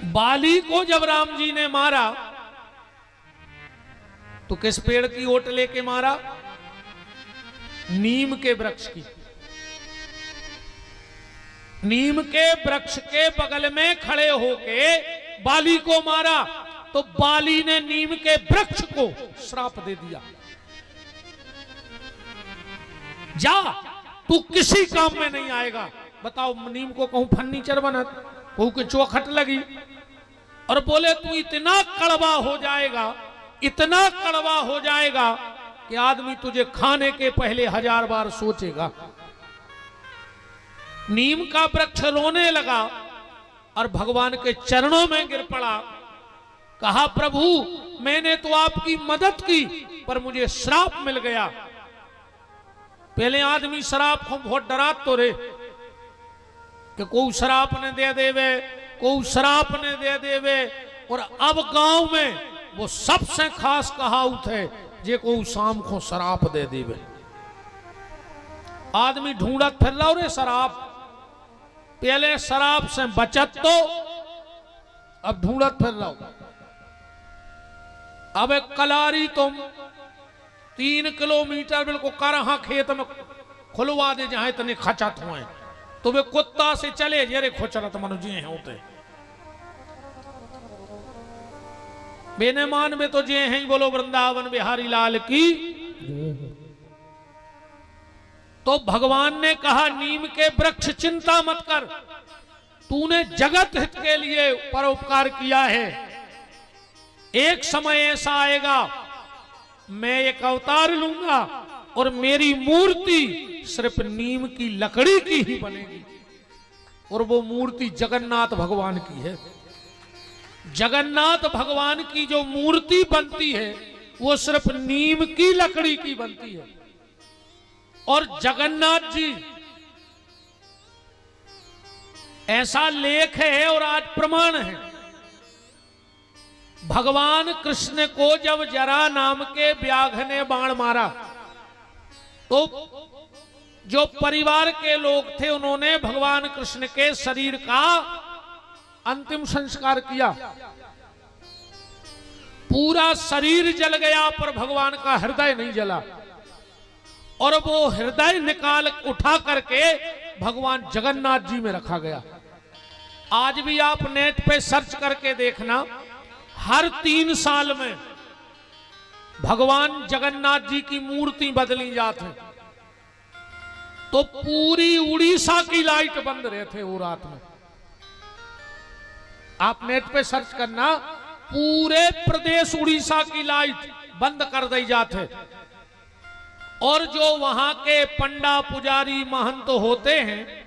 बाली को जब राम जी ने मारा तो किस पेड़ की ओट लेके मारा? नीम के वृक्ष की। नीम के वृक्ष के बगल में खड़े होके बाली को मारा तो बाली ने नीम के वृक्ष को श्राप दे दिया, जा तू किसी काम में नहीं आएगा। बताओ, नीम को कहूं फर्नीचर बना, कहूं कि चौखट लगी, और बोले तू इतना कड़वा हो जाएगा, इतना कड़वा हो जाएगा कि आदमी तुझे खाने के पहले 1000 बार सोचेगा। नीम का वृक्ष रोने लगा और भगवान के चरणों में गिर पड़ा। कहा, प्रभु मैंने तो आपकी मदद की पर मुझे श्राप मिल गया। पहले आदमी श्राप को बहुत डरा तो रे कि कोई श्राप ने दे देवे, कोई श्राप ने दे देवे, और अब गांव में वो सबसे खास कहावत है जे को शाम को शराब दे देवे। आदमी ढूंढत फिर रहा रे शराब, पहले शराब से बचत तो अब ढूंढत फिर रहा। अब एक कलारी तुम 3 किलोमीटर बिल्कुल करहा खेत में खुलवा दे जहां इतने खचत हुए तो वे कुत्ता से चले जरे खोचरत मनुजी हैं होते बेने मान में तो जे हैं। बोलो वृंदावन बिहारी लाल की। तो भगवान ने कहा, नीम के वृक्ष चिंता मत कर, तूने जगत हित के लिए परोपकार किया है। एक समय ऐसा आएगा मैं एक अवतार लूंगा और मेरी मूर्ति सिर्फ नीम की लकड़ी की ही बनेगी, और वो मूर्ति जगन्नाथ भगवान की है। जगन्नाथ भगवान की जो मूर्ति बनती है वो सिर्फ नीम की लकड़ी की बनती है। और जगन्नाथ जी ऐसा लेख है और आज प्रमाण है, भगवान कृष्ण को जब जरा नाम के व्याघ्र ने बाण मारा तो जो परिवार के लोग थे उन्होंने भगवान कृष्ण के शरीर का अंतिम संस्कार किया। पूरा शरीर जल गया पर भगवान का हृदय नहीं जला, और वो हृदय निकाल उठा करके भगवान जगन्नाथ जी में रखा गया। आज भी आप नेट पे सर्च करके देखना, हर 3 साल में भगवान जगन्नाथ जी की मूर्ति बदली जाती है। तो पूरी उड़ीसा की लाइट बंद रहे थे वो रात में। आप नेट पे सर्च करना, पूरे प्रदेश उड़ीसा की लाइट बंद कर दी जाते। और जो वहां के पंडा पुजारी महंत होते हैं,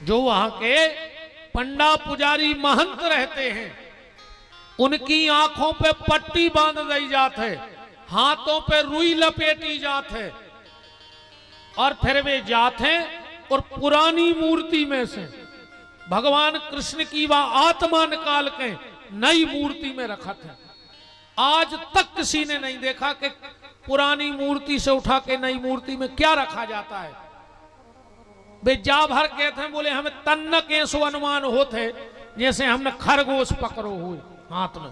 जो वहां के पंडा पुजारी महंत रहते हैं, उनकी आंखों पे पट्टी बांध दी जाते, हाथों पे रुई लपेटी जाते, और फिर वे जाते और पुरानी मूर्ति में से भगवान कृष्ण की वह आत्मा निकाल के नई मूर्ति में रखा था। आज तक किसी ने नहीं देखा कि पुरानी मूर्ति से उठा के नई मूर्ति में क्या रखा जाता है। वे जा भर कहते हैं, बोले हमें तन्न के सो अनुमान होते जैसे हमने खरगोश पकड़ो हुए हाथ में।